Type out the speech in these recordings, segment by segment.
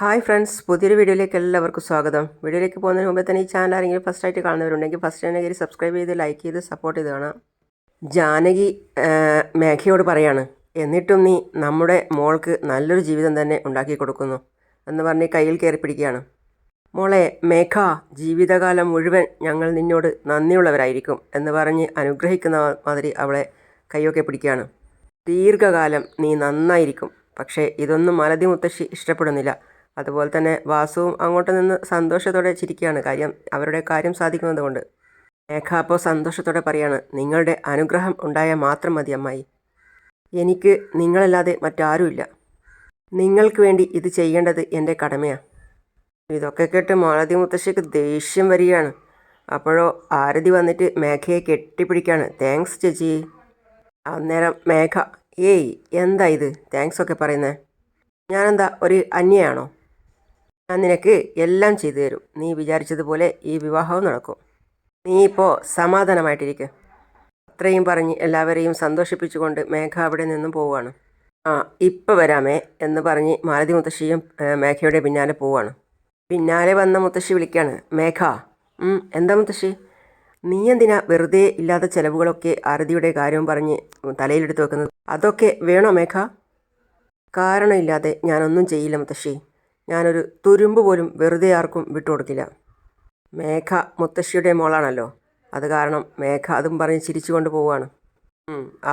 Hi friends, പുതിയൊരു വീഡിയോയിലേക്ക് എല്ലാവർക്കും സ്വാഗതം. വീഡിയോയിലേക്ക് പോകുന്നതിന് മുമ്പേ തന്നെ ഈ ചാനൽ ആരെങ്കിലും ഫസ്റ്റായിട്ട് കാണുന്നവരുണ്ടെങ്കിൽ ഫസ്റ്റ് തന്നെ കയറി സബ്സ്ക്രൈബ് ചെയ്ത് ലൈക്ക് ചെയ്ത് സപ്പോർട്ട് ചെയ്ത് കാണാം. ജാനകി മേഘയോട് പറയാണ്, എന്നിട്ടും നീ നമ്മുടെ മോൾക്ക് നല്ലൊരു ജീവിതം തന്നെ ഉണ്ടാക്കി കൊടുക്കുന്നു എന്ന് പറഞ്ഞ് കയ്യിൽ കയറി പിടിക്കുകയാണ്. മോളെ മേഘ, ജീവിതകാലം മുഴുവൻ ഞങ്ങൾ നിന്നോട് നന്ദിയുള്ളവരായിരിക്കും എന്ന് പറഞ്ഞ് അനുഗ്രഹിക്കുന്ന മാതിരി അവളെ കൈയൊക്കെ പിടിക്കുകയാണ്. ദീർഘകാലം നീ നന്നായിരിക്കും. പക്ഷേ ഇതൊന്നും മലതി മുത്തശ്ശി ഇഷ്ടപ്പെടുന്നില്ല. അതുപോലെ തന്നെ വാസുവും അങ്ങോട്ട് നിന്ന് സന്തോഷത്തോടെ ചിരിക്കുകയാണ്, കാര്യം അവരുടെ കാര്യം സാധിക്കുന്നത് കൊണ്ട്. മേഘ അപ്പോൾ സന്തോഷത്തോടെ പറയാണ്, നിങ്ങളുടെ അനുഗ്രഹം ഉണ്ടായാൽ മാത്രം മതി അമ്മായി. എനിക്ക് നിങ്ങളല്ലാതെ മറ്റാരുമില്ല. നിങ്ങൾക്ക് വേണ്ടി ഇത് ചെയ്യേണ്ടത് എൻ്റെ കടമയാണ്. ഇതൊക്കെ കേട്ട് മാലതി മുത്തശ്ശിക്ക് ദേഷ്യം വരികയാണ്. അപ്പോഴോ ആരതി വന്നിട്ട് മേഘയെ കെട്ടിപ്പിടിക്കുകയാണ്. താങ്ക്സ് ചേച്ചി. അന്നേരം മേഘ, ഏയ് എന്താ ഇത് താങ്ക്സ് ഒക്കെ പറയുന്നത്? ഞാനെന്താ ഒരു അന്യയാണോ? ഞാൻ നിനക്ക് എല്ലാം ചെയ്തു തരും. നീ വിചാരിച്ചതുപോലെ ഈ വിവാഹവും നടക്കും. നീ ഇപ്പോൾ സമാധാനമായിട്ടിരിക്കുക. അത്രയും പറഞ്ഞ് എല്ലാവരെയും സന്തോഷിപ്പിച്ചുകൊണ്ട് മേഘ അവിടെ നിന്നും പോവുകയാണ്. ഇപ്പം വരാമേ എന്ന് പറഞ്ഞ് മാലതി മുത്തശ്ശിയും മേഘയുടെ പിന്നാലെ പോവുകയാണ്. പിന്നാലെ വന്ന മുത്തശ്ശി വിളിക്കുകയാണ്, മേഘ. എന്താ മുത്തശ്ശി? നീ എന്തിനാ വെറുതെ ഇല്ലാത്ത ചിലവുകളൊക്കെ ആരതിയുടെ കാര്യവും പറഞ്ഞ് തലയിലെടുത്ത് വെക്കുന്നത്? അതൊക്കെ വേണോ മേഘ? കാരണമില്ലാതെ ഞാനൊന്നും ചെയ്യില്ല മുത്തശ്ശി. ഞാനൊരു തുരുമ്പ് പോലും വെറുതെ ആർക്കും വിട്ടുകൊടുക്കില്ല. മേഘ മുത്തശ്ശിയുടെ മോളാണല്ലോ, അത് കാരണം മേഘ അതും പറഞ്ഞ് ചിരിച്ചുകൊണ്ട് പോവുകയാണ്.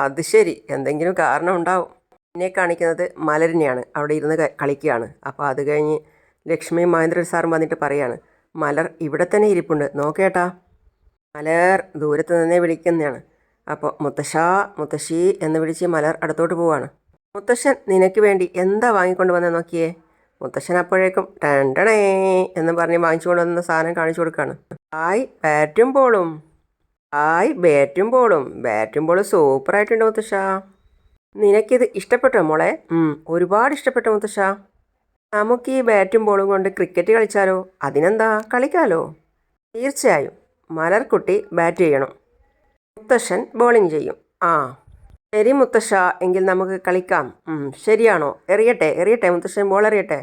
അത് ശരി, എന്തെങ്കിലും കാരണം ഉണ്ടാവും. എന്നെ കാണിക്കുന്നത് മലരിനെയാണ്. അവിടെ ഇരുന്ന് കളിക്കുകയാണ്. അപ്പോൾ അത് കഴിഞ്ഞ് ലക്ഷ്മിയും മഹേന്ദ്രൻ സാറും വന്നിട്ട് പറയാണ്, മലർ ഇവിടെ തന്നെ ഇരിപ്പുണ്ട്, നോക്കേട്ടാ. മലർ ദൂരത്ത് നിന്നേ വിളിക്കുന്നതാണ്. അപ്പോൾ മുത്തശ്ശി എന്ന് വിളിച്ച് മലർ അടുത്തോട്ട് പോവുകയാണ്. മുത്തശ്ശൻ നിനക്ക് വേണ്ടി എന്താ വാങ്ങിക്കൊണ്ട് വന്നത് നോക്കിയേ. മുത്തശ്ശൻ അപ്പോഴേക്കും ടണ്ടണേ എന്ന് പറഞ്ഞ് വാങ്ങിച്ചുകൊണ്ട് വന്ന സാധനം കാണിച്ചു കൊടുക്കുകയാണ്. ബാറ്റും ബോളും. ബാറ്റും ബോളും സൂപ്പറായിട്ടുണ്ട് മുത്തശ്ശ. നിനക്കിത് ഇഷ്ടപ്പെട്ടോ മോളെ? ഒരുപാട് ഇഷ്ടപ്പെട്ടു മുത്തശ്ശ. നമുക്ക് ഈ ബാറ്റും ബോളും കൊണ്ട് ക്രിക്കറ്റ് കളിച്ചാലോ? അതിനെന്താ, കളിക്കാലോ. തീർച്ചയായും. മലർക്കുട്ടി ബാറ്റ് ചെയ്യണം, മുത്തശ്ശൻ ബോളിംഗ് ചെയ്യും. ശരി മുത്തശ്ശ, എങ്കിൽ നമുക്ക് കളിക്കാം. ശരിയാണോ? എറിയട്ടെ മുത്തശ്ശൻ ബോൾ എറിയട്ടെ.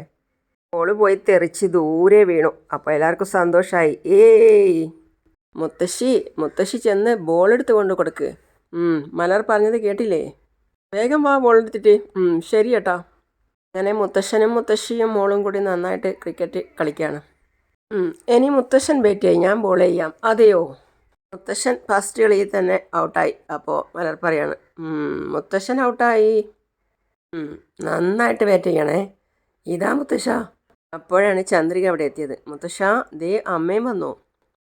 ബോൾ പോയി തെറിച്ച് ദൂരെ വീണു. അപ്പോൾ എല്ലാവർക്കും സന്തോഷമായി. ഏയ് മുത്തശ്ശി ചെന്ന് ബോൾ എടുത്ത് കൊണ്ട് കൊടുക്ക്. മലർ പറഞ്ഞത് കേട്ടില്ലേ? വേഗം വാ ബോൾ എടുത്തിട്ട്. ശരി ഏട്ടാ. അങ്ങനെ മുത്തശ്ശനും മുത്തശ്ശിയും മോളും കൂടി നന്നായിട്ട് ക്രിക്കറ്റ് കളിക്കുകയാണ്. ഇനി മുത്തശ്ശൻ ബാറ്റ് ചെയ്യും, ഞാൻ ബോൾ ചെയ്യാം. അതെയോ? മുത്തശ്ശൻ ഫസ്റ്റ് കളിയിൽ തന്നെ ഔട്ടായി. അപ്പോൾ മലർ പറയാണ്, മുത്തശ്ശൻ ഔട്ടായി. നന്നായിട്ട് ബാറ്റ് ചെയ്യണേ. ഇതാ മുത്തശ്ശ. അപ്പോഴാണ് ചന്ദ്രിക അവിടെ എത്തിയത്. മുത്തശ്ശ, ദേ അമ്മയും വന്നു.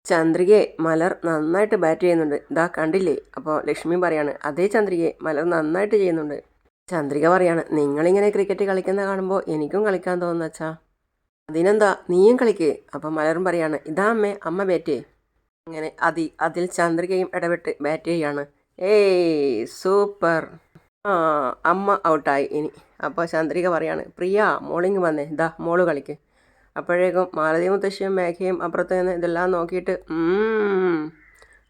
ചന്ദ്രികയെ, മലർ നന്നായിട്ട് ബാറ്റ് ചെയ്യുന്നുണ്ട്, ഇതാ കണ്ടില്ലേ? അപ്പോൾ ലക്ഷ്മി പറയാണ്, അതേ ചന്ദ്രികയെ, മലർ നന്നായിട്ട് ചെയ്യുന്നുണ്ട്. ചന്ദ്രിക പറയാണ്, നിങ്ങളിങ്ങനെ ക്രിക്കറ്റ് കളിക്കുന്ന കാണുമ്പോൾ എനിക്കും കളിക്കാൻ തോന്നുന്നു അച്ഛാ. അതിനെന്താ, നീയും കളിക്ക്. അപ്പോൾ മലറും പറയാണ്, ഇതാ അമ്മ ബാറ്റ്. അങ്ങനെ അതിൽ ചന്ദ്രികയും ഇടപെട്ട് ബാറ്റ് ചെയ്യാണ്. ഏയ് സൂപ്പർ. അമ്മ ഔട്ടായി ഇനി. അപ്പോൾ ചന്ദ്രിക പറയാണ്, പ്രിയ മോളിങ് വന്നേ, ഇതാ മോള് കളിക്ക്. അപ്പോഴേക്കും മാലതി മുത്തശ്ശിയും മേഘയും അപ്പുറത്ത് നിന്ന് ഇതെല്ലാം നോക്കിയിട്ട്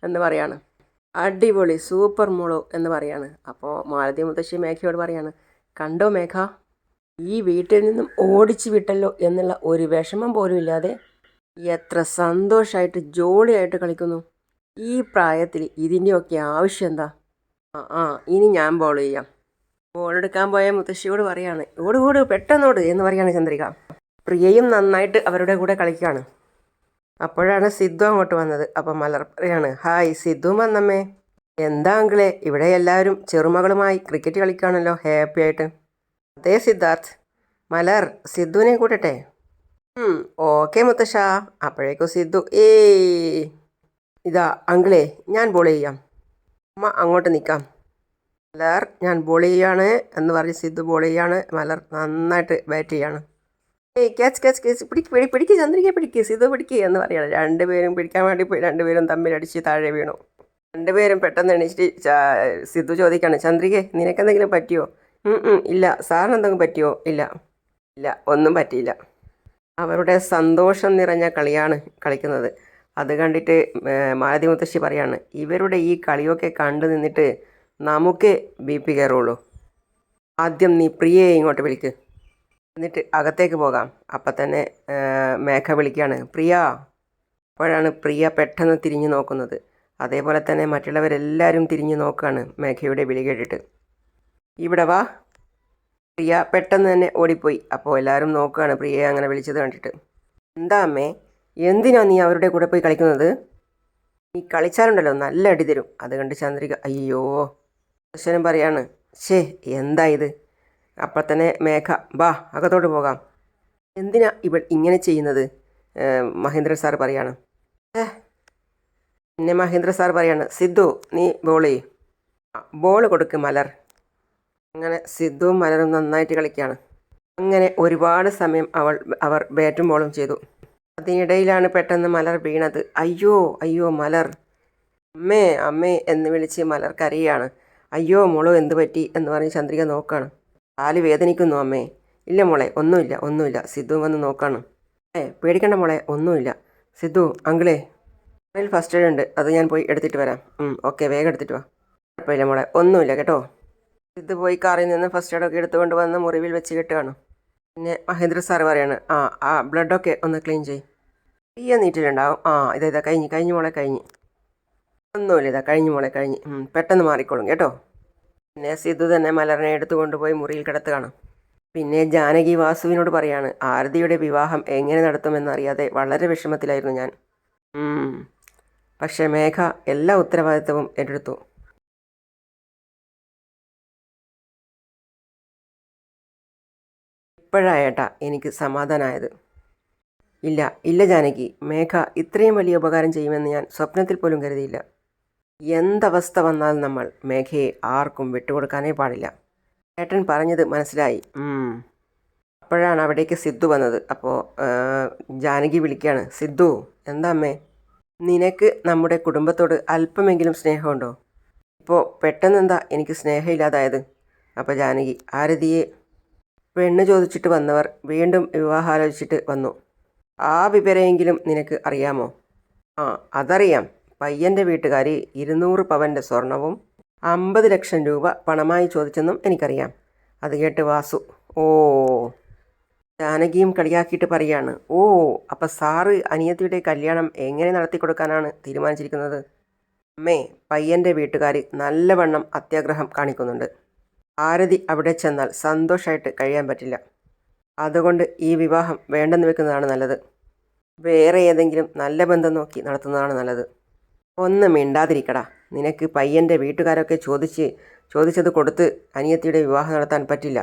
എന്ന് പറയാണ്, അടിപൊളി സൂപ്പർ മോളു എന്ന് പറയാണ്. അപ്പോൾ മാലതി മുത്തശ്ശി മേഘയോട് പറയാണ്, കണ്ടോ മേഘ, ഈ വീട്ടിൽ നിന്നും ഓടിച്ചു വിട്ടല്ലോ എന്നുള്ള ഒരു വിഷമം പോലും ഇല്ലാതെ എത്ര സന്തോഷമായിട്ട് ജോളിയായിട്ട് കളിക്കുന്നു. ഈ പ്രായത്തിൽ ഇതിൻ്റെയൊക്കെ ആവശ്യം എന്താ? ഇനി ഞാൻ ബോൾ ചെയ്യാം. ബോൾ എടുക്കാൻ പോയ മുത്തശ്ശിയോട് പറയാണ്, ഓട് പെട്ടെന്നോട് എന്ന് പറയാണ് ചന്ദ്രിക. പ്രിയയും നന്നായിട്ട് അവരുടെ കൂടെ കളിക്കുകയാണ്. അപ്പോഴാണ് സിദ്ധു അങ്ങോട്ട് വന്നത്. അപ്പം മലർ പറയാണ്, ഹായ്, സിദ്ധു വന്നമ്മേ. എന്താ അങ്കിളെ, ഇവിടെ എല്ലാവരും ചെറുമകളുമായി ക്രിക്കറ്റ് കളിക്കുകയാണല്ലോ ഹാപ്പി ആയിട്ട്. അതേ സിദ്ധാർത്ഥ്. മലർ സിദ്ധുവിനെ കൂട്ടട്ടെ? ഓക്കെ മുത്തശ്ശ. അപ്പോഴേക്കും സിദ്ധു, ഇതാ അങ്കിളെ, ഞാൻ ബോൾ ചെയ്യാം. അമ്മ അങ്ങോട്ട് നിൽക്കാം. മലർ, ഞാൻ ബോൾ ചെയ്യാണ് എന്ന് പറഞ്ഞ് സിദ്ധു ബോൾ ചെയ്യാണ്. മലർ നന്നായിട്ട് ബാറ്റ് ചെയ്യാണ്. ക്യാച്ച് പിടിക്ക് ചന്ദ്രിക, പിടിക്ക് സിദ്ധു, പിടിക്ക് എന്ന് പറയാണ്. രണ്ടുപേരും പിടിക്കാൻ വേണ്ടി പോയി രണ്ടുപേരും തമ്മിലടിച്ച് താഴെ വീണു. രണ്ടുപേരും പെട്ടെന്ന് എണീച്ചിട്ട് സിദ്ധു ചോദിക്കാണ്, ചന്ദ്രികെ നിനക്കെന്തെങ്കിലും പറ്റിയോ? ഇല്ല. സാറിന് എന്തെങ്കിലും പറ്റിയോ? ഇല്ല, ഒന്നും പറ്റിയില്ല. അവരുടെ സന്തോഷം നിറഞ്ഞ കളിയാണ് കളിക്കുന്നത്. അത് കണ്ടിട്ട് മാലതി മുത്തശ്ശി പറയാണ്, ഇവരുടെ ഈ കളിയൊക്കെ കണ്ടു നിന്നിട്ട് നമുക്ക് BP കയറുള്ളൂ. ആദ്യം നീ പ്രിയയെ ഇങ്ങോട്ട് വിളിക്ക്. എന്നിട്ട് അകത്തേക്ക് പോകാം. അപ്പം തന്നെ മേഘ വിളിക്കുകയാണ്, പ്രിയ. അപ്പോഴാണ് പ്രിയ പെട്ടെന്ന് തിരിഞ്ഞു നോക്കുന്നത്. അതേപോലെ തന്നെ മറ്റുള്ളവരെല്ലാവരും തിരിഞ്ഞു നോക്കുകയാണ് മേഘയുടെ വിളി കേട്ടിട്ട്. ഇവിടെ വാ. പ്രിയ പെട്ടെന്ന് തന്നെ ഓടിപ്പോയി. അപ്പോൾ എല്ലാവരും നോക്കുകയാണ് പ്രിയയെ അങ്ങനെ വിളിച്ചത് കണ്ടിട്ട്. എന്താ അമ്മേ, എന്തിനാ നീ അവരുടെ കൂടെ പോയി കളിക്കുന്നത്? നീ കളിച്ചാലുണ്ടല്ലോ നല്ല അടി തരും. അത് കണ്ട് ചന്ദ്രിക അയ്യോ. ദർശനം പറയാണ്, ഷേ എന്താ ഇത്? അപ്പം തന്നെ മേഘ, ബാ അകത്തോട്ട് പോകാം. എന്തിനാ ഇവൾ ഇങ്ങനെ ചെയ്യുന്നത്? മഹേന്ദ്രൻ സാർ പറയാണ്. പിന്നെ മഹേന്ദ്ര സാർ പറയാണ്, സിദ്ധു നീ ബോൾ ചെയ്യ്. ബോൾ കൊടുക്ക് മലർ. അങ്ങനെ സിദ്ധുവും മലറും നന്നായിട്ട് കളിക്കുകയാണ്. അങ്ങനെ ഒരുപാട് സമയം അവർ ബാറ്റും ബോളും ചെയ്തു. അതിനിടയിലാണ് പെട്ടെന്ന് മലർ വീണത്. അയ്യോ അയ്യോ മലർ, അമ്മേ അമ്മേ എന്ന് വിളിച്ച് മലർ കരയാണ്. അയ്യോ മോളോ എന്ത് പറ്റി എന്ന് പറഞ്ഞ് ചന്ദ്രിക നോക്കുകയാണ്. കാല് വേദനിക്കുന്നു അമ്മേ. ഇല്ല മോളെ ഒന്നുമില്ല ഒന്നുമില്ല. സിദ്ധു വന്ന് നോക്കാണ്. പേടിക്കണ്ട മോളെ ഒന്നുമില്ല. സിദ്ധു അങ്കിളേ, അതിൽ ഫസ്റ്റ് എയ്ഡ് ഉണ്ട്, അത് ഞാൻ പോയി എടുത്തിട്ട് വരാം. ഓക്കെ വേഗം എടുത്തിട്ട് വാ. കുഴപ്പമില്ല മോളെ ഒന്നുമില്ല കേട്ടോ. സിദ്ധു പോയി കാറിൽ നിന്ന് ഫസ്റ്റ് എയ്ഡൊക്കെ എടുത്തുകൊണ്ട് വന്ന് മുറിവിൽ വെച്ച് കെട്ടുകയാണ്. പിന്നെ മഹേന്ദ്ര സാർ പറയാണ്, ആ ബ്ലഡൊക്കെ ഒന്ന് ക്ലീൻ ചെയ്യും. തീയ നീറ്റിലുണ്ടാവും. ഇതാ കഴിഞ്ഞ് മോളെ കഴിഞ്ഞ്. ഒന്നുമില്ല, ഇതാ കഴിഞ്ഞ് മോളെ കഴിഞ്ഞ്. പെട്ടെന്ന് മാറിക്കോളും കേട്ടോ. പിന്നെ സിദ്ധു തന്നെ മലറിനെ എടുത്തു കൊണ്ടുപോയി മുറിയിൽ കിടത്തുകയാണ്. പിന്നെ ജാനകി വാസുവിനോട് പറയാണ്, ആരതിയുടെ വിവാഹം എങ്ങനെ നടത്തുമെന്നറിയാതെ വളരെ വിഷമത്തിലായിരുന്നു ഞാൻ. പക്ഷേ മേഘ എല്ലാ ഉത്തരവാദിത്തവും ഏറ്റെടുത്തു. ഇപ്പോഴായേട്ടാ എനിക്ക് സമാധാനമായത്. ഇല്ല ജാനകി, മേഘ ഇത്രയും വലിയ ഉപകാരം ചെയ്യുമെന്ന് ഞാൻ സ്വപ്നത്തിൽ പോലും കരുതിയില്ല. എന്തവസ്ഥ വന്നാൽ നമ്മൾ മേഘയെ ആർക്കും വിട്ടുകൊടുക്കാനേ പാടില്ല. ഏട്ടൻ പറഞ്ഞത് മനസ്സിലായി. അപ്പോഴാണ് അവിടേക്ക് സിദ്ധു വന്നത്. അപ്പോൾ ജാനകി വിളിക്കുകയാണ്, സിദ്ധു എന്താ അമ്മേ? നിനക്ക് നമ്മുടെ കുടുംബത്തോട് അല്പമെങ്കിലും സ്നേഹമുണ്ടോ? ഇപ്പോൾ പെട്ടെന്നെന്താ എനിക്ക് സ്നേഹമില്ലാതായത്? അപ്പോൾ ജാനകി, ആരതിയെ പെണ്ണ് ചോദിച്ചിട്ട് വന്നവർ വീണ്ടും വിവാഹാലോചിച്ചിട്ട് വന്നു. ആ വിവരമെങ്കിലും നിനക്ക് അറിയാമോ? അതറിയാം. പയ്യൻ്റെ വീട്ടുകാർ 200 പവൻ്റെ സ്വർണവും 50 ലക്ഷം രൂപ പണമായി ചോദിച്ചെന്നും എനിക്കറിയാം. അത് കേട്ട് വാസു ഓ. ജാനകിയും കളിയാക്കിയിട്ട് പറയാണ്, അപ്പം സാറ് അനിയത്തിയുടെ കല്യാണം എങ്ങനെ നടത്തിക്കൊടുക്കാനാണ് തീരുമാനിച്ചിരിക്കുന്നത്? അമ്മേ, പയ്യൻ്റെ വീട്ടുകാർ നല്ലവണ്ണം അത്യാഗ്രഹം കാണിക്കുന്നുണ്ട്. ആരതി അവിടെ ചെന്നാൽ സന്തോഷമായിട്ട് കഴിയാൻ പറ്റില്ല. അതുകൊണ്ട് ഈ വിവാഹം വേണ്ടെന്ന് വെക്കുന്നതാണ് നല്ലത്. വേറെ ഏതെങ്കിലും നല്ല ബന്ധം നോക്കി നടത്തുന്നതാണ് നല്ലത്. ഒന്ന് മിണ്ടാതിരിക്കടാ. നിനക്ക് പയ്യൻ്റെ വീട്ടുകാരൊക്കെ ചോദിച്ചത് കൊടുത്ത് അനിയത്തിയുടെ വിവാഹം നടത്താൻ പറ്റില്ല.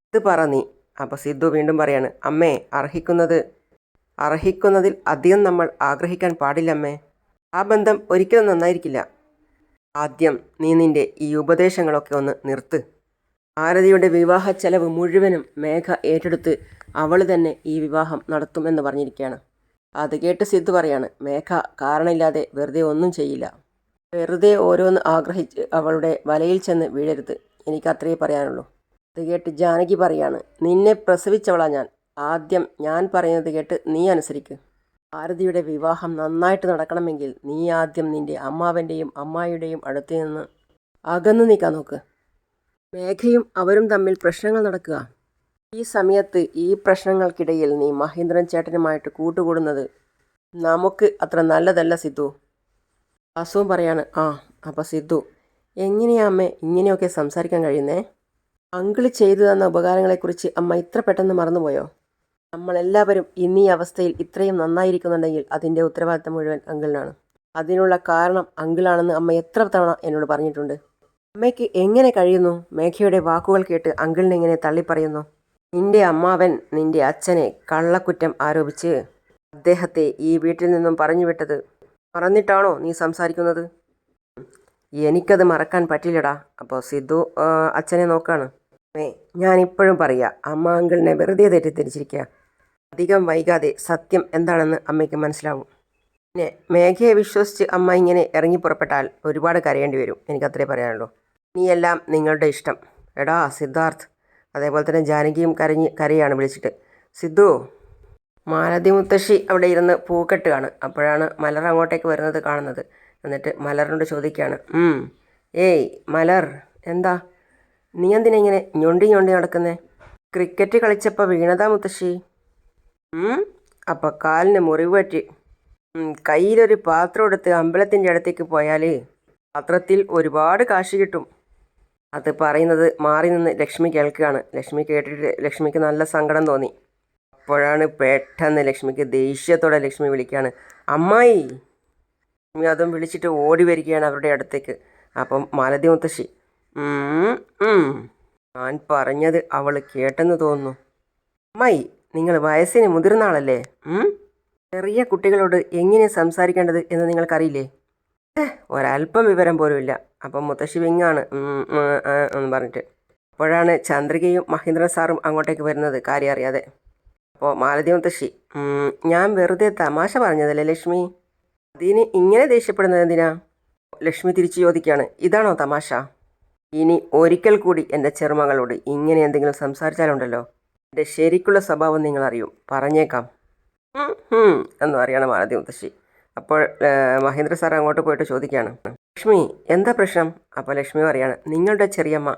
ഇത് പറ നീ. അപ്പോൾ സിദ്ധു വീണ്ടും പറയാണ്, അമ്മേ, അർഹിക്കുന്നതിൽ അധികം നമ്മൾ ആഗ്രഹിക്കാൻ പാടില്ലമ്മേ. ആ ബന്ധം ഒരിക്കലും നന്നായിരിക്കില്ല. ആദ്യം നീ നിൻ്റെ ഈ ഉപദേശങ്ങളൊക്കെ ഒന്ന് നിർത്ത്. ആരതിയുടെ വിവാഹ ചെലവ് മുഴുവനും മേഘ ഏറ്റെടുത്ത് അവൾ തന്നെ ഈ വിവാഹം നടത്തുമെന്ന് പറഞ്ഞിരിക്കുകയാണ്. അത് കേട്ട് സിദ്ധു പറയാണ്, മേഘ കാരണമില്ലാതെ വെറുതെ ഒന്നും ചെയ്യില്ല. വെറുതെ ഓരോന്ന് ആഗ്രഹിച്ച് അവളുടെ വലയിൽ ചെന്ന് വീഴരുത്. എനിക്കത്രേ പറയാനുള്ളൂ. അത് കേട്ട് ജാനകി പറയാണ്, നിന്നെ പ്രസവിച്ചവളാ ഞാൻ. ആദ്യം ഞാൻ പറയുന്നത് കേട്ട് നീ അനുസരിക്ക്. ആരതിയുടെ വിവാഹം നന്നായിട്ട് നടക്കണമെങ്കിൽ നീ ആദ്യം നിൻ്റെ അമ്മാവൻ്റെയും അമ്മായിയുടെയും അടുത്ത് നിന്ന് അകന്നു നിൽക്കാൻ നോക്ക്. മേഘയും അവരും തമ്മിൽ പ്രശ്നങ്ങൾ നടക്കുക. ഈ സമയത്ത് ഈ പ്രശ്നങ്ങൾക്കിടയിൽ നീ മഹേന്ദ്രൻ ചേട്ടനുമായിട്ട് കൂട്ടുകൂടുന്നത് നമുക്ക് അത്ര നല്ലതല്ല സിദ്ധു. വാസുവും പറയാണ്, അപ്പോൾ സിദ്ധു, എങ്ങനെയാ അമ്മേ ഇങ്ങനെയൊക്കെ സംസാരിക്കാൻ കഴിയുന്നേ? അങ്കിള് ചെയ്തു തന്ന ഉപകാരങ്ങളെക്കുറിച്ച് അമ്മ ഇത്ര പെട്ടെന്ന് മറന്നുപോയോ? നമ്മളെല്ലാവരും ഇന്നീ അവസ്ഥയിൽ ഇത്രയും നന്നായിരിക്കുന്നുണ്ടെങ്കിൽ അതിൻ്റെ ഉത്തരവാദിത്തം മുഴുവൻ അങ്കിളിനാണ്. അതിനുള്ള കാരണം അങ്കിളാണെന്ന് അമ്മ എത്ര തവണ എന്നോട് പറഞ്ഞിട്ടുണ്ട്. അമ്മയ്ക്ക് എങ്ങനെ കഴിയുന്നു മേഘയുടെ വാക്കുകൾ കേട്ട് അങ്കിളിനെ എങ്ങനെ തള്ളിപ്പറയുന്നു? നിന്റെ അമ്മാവൻ നിന്റെ അച്ഛനെ കള്ളക്കുറ്റം ആരോപിച്ച് അദ്ദേഹത്തെ ഈ വീട്ടിൽ നിന്നും പറഞ്ഞു വിട്ടത് മറന്നിട്ടാണോ നീ സംസാരിക്കുന്നത്? എനിക്കത് മറക്കാൻ പറ്റില്ലടാ. അപ്പോൾ സിദ്ധു അച്ഛനെ നോക്കാണ്. ഞാനിപ്പോഴും പറയാ, അമ്മ അങ്കിളിനെ വെറുതെ തെറ്റിദ്ധരിച്ചിരിക്കുക. അധികം വൈകാതെ സത്യം എന്താണെന്ന് അമ്മയ്ക്ക് മനസ്സിലാവും. പിന്നെ മേഘയെ വിശ്വസിച്ച് അമ്മ ഇങ്ങനെ ഇറങ്ങി പുറപ്പെട്ടാൽ ഒരുപാട് കരയേണ്ടി വരും. എനിക്കത്രേ പറയാനുള്ളൂ. ഇനിയെല്ലാം നിങ്ങളുടെ ഇഷ്ടം. എടാ സിദ്ധാർത്ഥ്. അതേപോലെ തന്നെ ജാനകിയും കരയാണ് വിളിച്ചിട്ട്. സിദ്ധു. മാലതി മുത്തശ്ശി അവിടെ ഇരുന്ന് പൂക്കെട്ടുകയാണ്. അപ്പോഴാണ് മലർ അങ്ങോട്ടേക്ക് വരുന്നത് കാണുന്നത്. എന്നിട്ട് മലറിനോട് ചോദിക്കുകയാണ്, ഏയ് മലർ, എന്താ നീ എന്തിനാ ഇങ്ങനെ ഞൊണ്ടി നടക്കുന്നേ? ക്രിക്കറ്റ് കളിച്ചപ്പോൾ വീണതാ മുത്തശ്ശി. അപ്പോൾ കാലിന് മുറിവ് പറ്റി. കയ്യിലൊരു പാത്രം എടുത്ത് അമ്പലത്തിൻ്റെ അടുത്തേക്ക് പോയാൽ പാത്രത്തിൽ ഒരുപാട് കാശ് കിട്ടും. അത് പറയുന്നത് മാറി നിന്ന് ലക്ഷ്മി കേൾക്കുകയാണ്. ലക്ഷ്മി കേട്ടിട്ട് ലക്ഷ്മിക്ക് നല്ല സങ്കടം തോന്നി. അപ്പോഴാണ് പെട്ടെന്ന് ലക്ഷ്മിക്ക് ദേഷ്യത്തോടെ ലക്ഷ്മി വിളിക്കുകയാണ്, അമ്മായി. ലക്ഷ്മി അതും വിളിച്ചിട്ട് ഓടി വരികയാണ് അവരുടെ അടുത്തേക്ക്. അപ്പം മാലതി മുത്തശ്ശി, ഞാൻ പറഞ്ഞത് അവൾ കേട്ടെന്ന് തോന്നുന്നു. അമ്മായി, നിങ്ങൾ വയസ്സിന് മുതിർന്ന ആളല്ലേ? ചെറിയ കുട്ടികളോട് എങ്ങനെ സംസാരിക്കേണ്ടത് എന്ന് നിങ്ങൾക്കറിയില്ലേ? ഒരല്പം വിവരം പോലും ഇല്ല. അപ്പം മുത്തശ്ശി വിങ്ങാണ് എന്ന് പറഞ്ഞിട്ട്. അപ്പോഴാണ് ചന്ദ്രികയും മഹേന്ദ്രൻ സാറും അങ്ങോട്ടേക്ക് വരുന്നത്, കാര്യം അറിയാതെ. അപ്പോൾ മാലതി മുത്തശ്ശി, ഞാൻ വെറുതെ തമാശ പറഞ്ഞതല്ലേ ലക്ഷ്മി, അതിന് ഇങ്ങനെ ദേഷ്യപ്പെടുന്നത് എന്തിനാ? ലക്ഷ്മി തിരിച്ചു ചോദിക്കുകയാണ്, ഇതാണോ തമാശ? ഇനി ഒരിക്കൽ കൂടി എൻ്റെ ചെറുമകളോട് ഇങ്ങനെ എന്തെങ്കിലും സംസാരിച്ചാലുണ്ടല്ലോ, എൻ്റെ ശരിക്കുള്ള സ്വഭാവം നിങ്ങൾ അറിയും, പറഞ്ഞേക്കാം എന്ന് പറയാണ് മാലതി മുത്തശ്ശി. അപ്പോൾ മഹേന്ദ്ര സാർ അങ്ങോട്ട് പോയിട്ട് ചോദിക്കുകയാണ്, ലക്ഷ്മി എന്താ പ്രശ്നം? അപ്പോൾ ലക്ഷ്മി പറയാണ്, നിങ്ങളുടെ ചെറിയമ്മ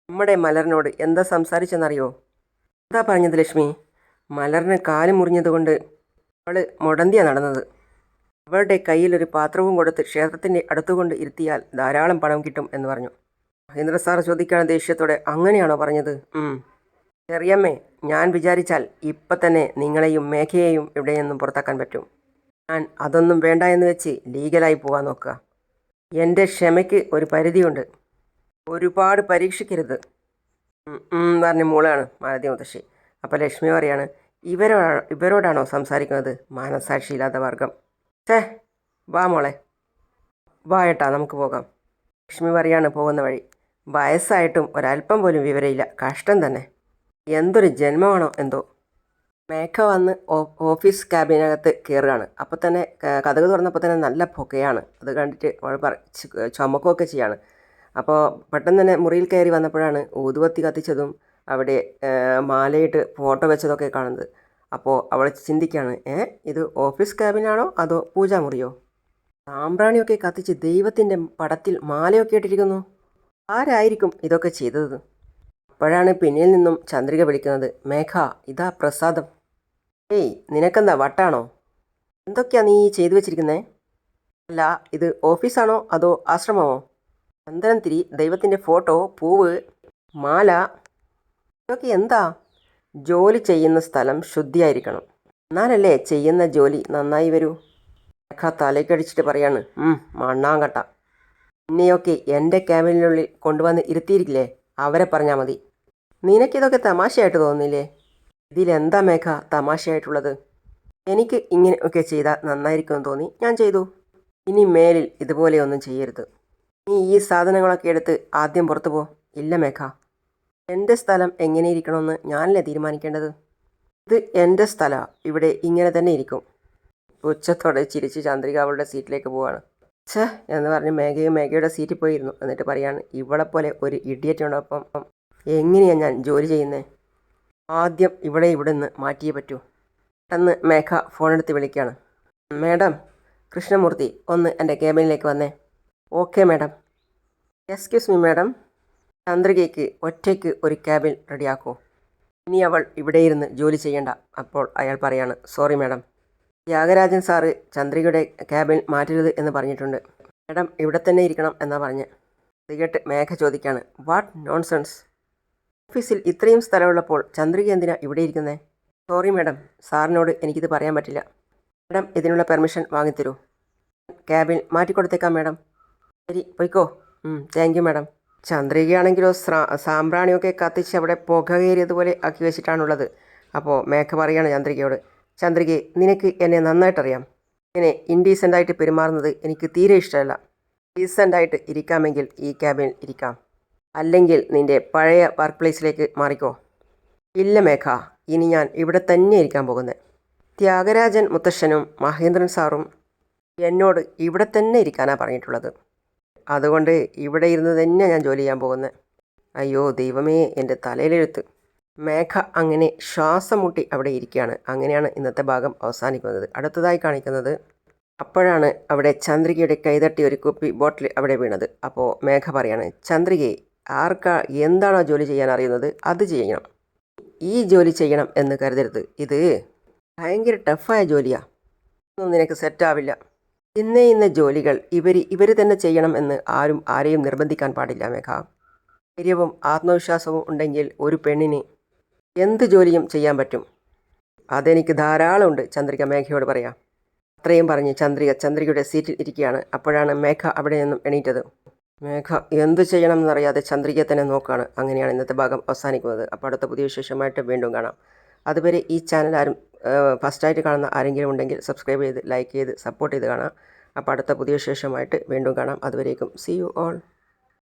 നമ്മുടെ മലറിനോട് എന്താ സംസാരിച്ചെന്നറിയോ? എന്താ പറഞ്ഞത് ലക്ഷ്മി? മലറിന് കാല് മുറിഞ്ഞതുകൊണ്ട് അവൾ മുടന്തിയാണ് നടന്നത്. അവളുടെ കയ്യിലൊരു പാത്രവും കൊടുത്ത് ക്ഷേത്രത്തിൻ്റെ അടുത്തുകൊണ്ട് ഇരുത്തിയാൽ ധാരാളം പണം കിട്ടും എന്ന് പറഞ്ഞു. മഹേന്ദ്ര സാർ ചോദിക്കുകയാണ് ദേഷ്യത്തോടെ, അങ്ങനെയാണോ പറഞ്ഞത്? ചെറിയമ്മേ, ഞാൻ വിചാരിച്ചാൽ ഇപ്പം തന്നെ നിങ്ങളെയും മേഘയെയും ഇവിടെ നിന്നും പുറത്താക്കാൻ പറ്റും. ഞാൻ അതൊന്നും വേണ്ട എന്ന് വെച്ച് ലീഗലായി പോകാൻ നോക്കുക. എൻ്റെ ക്ഷമയ്ക്ക് ഒരു പരിധിയുണ്ട്, ഒരുപാട് പരീക്ഷിക്കരുത് പറഞ്ഞ് മൂളാണ് മാലതി മുത്തശ്ശി. അപ്പോൾ ലക്ഷ്മി പറയാണ്, ഇവരോടാണോ സംസാരിക്കുന്നത്? മനസാക്ഷിയില്ലാത്ത വർഗം. വാ മോളെ, വാ ഏട്ടാ, നമുക്ക് പോകാം. ലക്ഷ്മി പറയാണ് പോകുന്ന വഴി, വയസ്സായിട്ടും ഒരല്പം പോലും വിവരമില്ല, കഷ്ടം തന്നെ. എന്തൊരു ജന്മമാണോ എന്തോ. മേഘ വന്ന് ഓഫീസ് ക്യാബിനകത്ത് കയറുകയാണ്. അപ്പോൾ തന്നെ കതക് തുറന്നപ്പോൾ തന്നെ നല്ല പുകയാണ്. അത് കണ്ടിട്ട് അവൾ ചുമക്കുകയൊക്കെ ചെയ്യാണ്. അപ്പോൾ പെട്ടെന്ന് തന്നെ മുറിയിൽ കയറി വന്നപ്പോഴാണ് ഊതുവത്തി കത്തിച്ചതും അവിടെ മാലയിട്ട് ഫോട്ടോ വെച്ചതൊക്കെ കാണുന്നത്. അപ്പോൾ അവൾ ചിന്തിക്കുകയാണ്, ഇത് ഓഫീസ് ക്യാബിനാണോ അതോ പൂജാമുറിയോ? സാമ്പ്രാണിയൊക്കെ കത്തിച്ച് ദൈവത്തിൻ്റെ പടത്തിൽ മാലയൊക്കെ ഇട്ടിരിക്കുന്നു. ആരായിരിക്കും ഇതൊക്കെ ചെയ്തത്? അപ്പോഴാണ് പിന്നിൽ നിന്നും ചന്ദ്രിക വിളിക്കുന്നത്, മേഘ, ഇതാ പ്രസാദം. നിനക്കെന്താ വട്ടാണോ? എന്തൊക്കെയാ നീ ചെയ്തു വെച്ചിരിക്കുന്നത്? അല്ല, ഇത് ഓഫീസാണോ അതോ ആശ്രമമോ? ചന്ദനത്തിരി, ദൈവത്തിൻ്റെ ഫോട്ടോ, പൂവ്, മാല, ഇതൊക്കെ എന്താ? ജോലി ചെയ്യുന്ന സ്ഥലം ശുദ്ധിയായിരിക്കണം, എന്നാലല്ലേ ചെയ്യുന്ന ജോലി നന്നായി വരൂ. മേഘ തലയ്ക്കടിച്ചിട്ട് പറയാണ്, മണ്ണാങ്കട്ട. എന്നെയൊക്കെ എൻ്റെ ക്യാബിനുള്ളിൽ കൊണ്ടുവന്ന് ഇരുത്തിയിരിക്കില്ലേ, അവരെ പറഞ്ഞാൽ മതി. നിനക്കിതൊക്കെ തമാശയായിട്ട് തോന്നുന്നില്ലേ? ഇതിലെന്താ മേഘ തമാശയായിട്ടുള്ളത്? എനിക്ക് ഇങ്ങനെയൊക്കെ ചെയ്താൽ നന്നായിരിക്കുമെന്ന് തോന്നി ഞാൻ ചെയ്തു. ഇനി മേലിൽ ഇതുപോലെയൊന്നും ചെയ്യരുത്. നീ ഈ സാധനങ്ങളൊക്കെ എടുത്ത് ആദ്യം പുറത്തു പോ. ഇല്ല മേഘ, എൻ്റെ സ്ഥലം എങ്ങനെ ഇരിക്കണമെന്ന് ഞാനല്ലേ തീരുമാനിക്കേണ്ടത്. ഇത് എൻ്റെ സ്ഥലമാണ്, ഇവിടെ ഇങ്ങനെ തന്നെ ഇരിക്കും. ഉച്ചത്തോടെ ചിരിച്ച് ചന്ദ്രിക അവളുടെ സീറ്റിലേക്ക് പോവാണ്. എന്ന് പറഞ്ഞ് മേഘയുടെ സീറ്റിൽ പോയിരുന്നു. എന്നിട്ട് പറയാണ്, ഇവളെപ്പോലെ ഒരു ഇഡിയറ്റിനോടൊപ്പം എങ്ങനെയാണ് ഞാൻ ജോലി ചെയ്യുന്നത്? ആദ്യം ഇവിടെ നിന്ന് മാറ്റിയേ പറ്റൂ. പെട്ടെന്ന് മേഘ ഫോണെടുത്ത് വിളിക്കുകയാണ്, മാഡം, കൃഷ്ണമൂർത്തി ഒന്ന് എൻ്റെ ക്യാബിനിലേക്ക് വന്നേ. Okay madam. Excuse me madam, ചന്ദ്രികയ്ക്ക് ഒറ്റയ്ക്ക് ഒരു ക്യാബിൻ റെഡിയാക്കൂ. ഇനി അവൾ ഇവിടെ ഇരുന്ന് ജോലി ചെയ്യണ്ട. അപ്പോൾ അയാൾ പറയാണ്, സോറി മാഡം, ത്യാഗരാജൻ സാറ് ചന്ദ്രികയുടെ ക്യാബിൻ മാറ്റരുത് എന്ന് പറഞ്ഞിട്ടുണ്ട്. മാഡം ഇവിടെ തന്നെ ഇരിക്കണം എന്നാണ് പറഞ്ഞത്. ഇത് കേട്ട് മേഘ ചോദിക്കുകയാണ്, വാട്ട് നോൺസെൻസ്. ഓഫീസിൽ ഇത്രയും സ്ഥലമുള്ളപ്പോൾ ചന്ദ്രിക എന്തിനാ ഇവിടെ ഇരിക്കുന്നത്? സോറി മാഡം, സാറിനോട് എനിക്കിത് പറയാൻ പറ്റില്ല. മാഡം ഇതിനുള്ള പെർമിഷൻ വാങ്ങിത്തരൂ. ക്യാബിൻ മാറ്റിക്കൊടുത്തേക്കാം മാഡം. ശരി, പോയിക്കോ. Thank you madam. ചന്ദ്രികയാണെങ്കിലോ സാമ്പ്രാണിയൊക്കെ കത്തിച്ച് അവിടെ പുക കയറിയതുപോലെ ആക്കി വെച്ചിട്ടാണുള്ളത്. അപ്പോൾ മേഘ പറയാണ് ചന്ദ്രികയോട്, ചന്ദ്രികയെ, നിനക്ക് എന്നെ നന്നായിട്ടറിയാം. ഇങ്ങനെ ഇൻഡീസൻ്റായിട്ട് പെരുമാറുന്നത് എനിക്ക് തീരെ ഇഷ്ടമല്ല. ഡീസൻ്റായിട്ട് ഇരിക്കാമെങ്കിൽ ഈ ക്യാബിനിൽ ഇരിക്കാം, അല്ലെങ്കിൽ നിൻ്റെ പഴയ വർക്ക് പ്ലേസിലേക്ക് മാറിക്കോ. ഇല്ല മേഘ, ഇനി ഞാൻ ഇവിടെ തന്നെ ഇരിക്കാൻ പോകുന്നത്. ത്യാഗരാജൻ മുത്തശ്ശനും മഹേന്ദ്രൻ സാറും എന്നോട് ഇവിടെ തന്നെ ഇരിക്കാനാണ് പറഞ്ഞിട്ടുള്ളത്. അതുകൊണ്ട് ഇവിടെ ഇരുന്ന് തന്നെ ഞാൻ ജോലി ചെയ്യാൻ പോകുന്നത്. അയ്യോ ദൈവമേ, എൻ്റെ തലയിലെഴുത്ത്. മേഘ അങ്ങനെ ശ്വാസം മുട്ടി അവിടെ ഇരിക്കുകയാണ്. അങ്ങനെയാണ് ഇന്നത്തെ ഭാഗം അവസാനിക്കുന്നത്. അടുത്തതായി കാണിക്കുന്നത്, അപ്പോഴാണ് അവിടെ ചന്ദ്രികയുടെ കൈതട്ടി ഒരു കുപ്പി ബോട്ടിൽ അവിടെ വീണത്. അപ്പോൾ മേഘ പറയാണ്, ചന്ദ്രികയെ, ആർക്കാ എന്താണോ ജോലി ചെയ്യാൻ അറിയുന്നത് അത് ചെയ്യണം. ഈ ജോലി ചെയ്യണം എന്ന് കരുതരുത്. ഇത് ഭയങ്കര ടഫായ ജോലിയാണ്. ഒന്നും നിനക്ക് സെറ്റാവില്ല. ഇന്ന ജോലികൾ ഇവർ തന്നെ ചെയ്യണം എന്ന് ആരെയും നിർബന്ധിക്കാൻ പാടില്ല മേഘ. ധൈര്യവും ആത്മവിശ്വാസവും ഉണ്ടെങ്കിൽ ഒരു പെണ്ണിന് എന്ത് ജോലിയും ചെയ്യാൻ പറ്റും. അതെനിക്ക് ധാരാളമുണ്ട്, ചന്ദ്രിക മേഘയോട് പറയാം. അത്രയും പറഞ്ഞ് ചന്ദ്രികയുടെ സീറ്റിൽ ഇരിക്കുകയാണ്. അപ്പോഴാണ് മേഘ അവിടെ നിന്നും എണീറ്റത്. മേഘ എന്ത് ചെയ്യണം എന്നറിയാതെ ചന്ദ്രികയെ തന്നെ നോക്കുകയാണ്. അങ്ങനെയാണ് ഇന്നത്തെ ഭാഗം അവസാനിക്കുന്നത്. അപ്പോൾ അടുത്ത പുതിയ വിശേഷമായിട്ട് വീണ്ടും കാണാം. അതുവരെ ഈ ചാനൽ ഫസ്റ്റായിട്ട് കാണുന്ന ആരെങ്കിലും ഉണ്ടെങ്കിൽ സബ്സ്ക്രൈബ് ചെയ്ത് ലൈക്ക് ചെയ്ത് സപ്പോർട്ട് ചെയ്ത് കാണാം. അപ്പോൾ അടുത്ത പുതിയ വിശേഷമായിട്ട് വീണ്ടും കാണാം. അതുവരേക്കും സീ യു ഓൾ.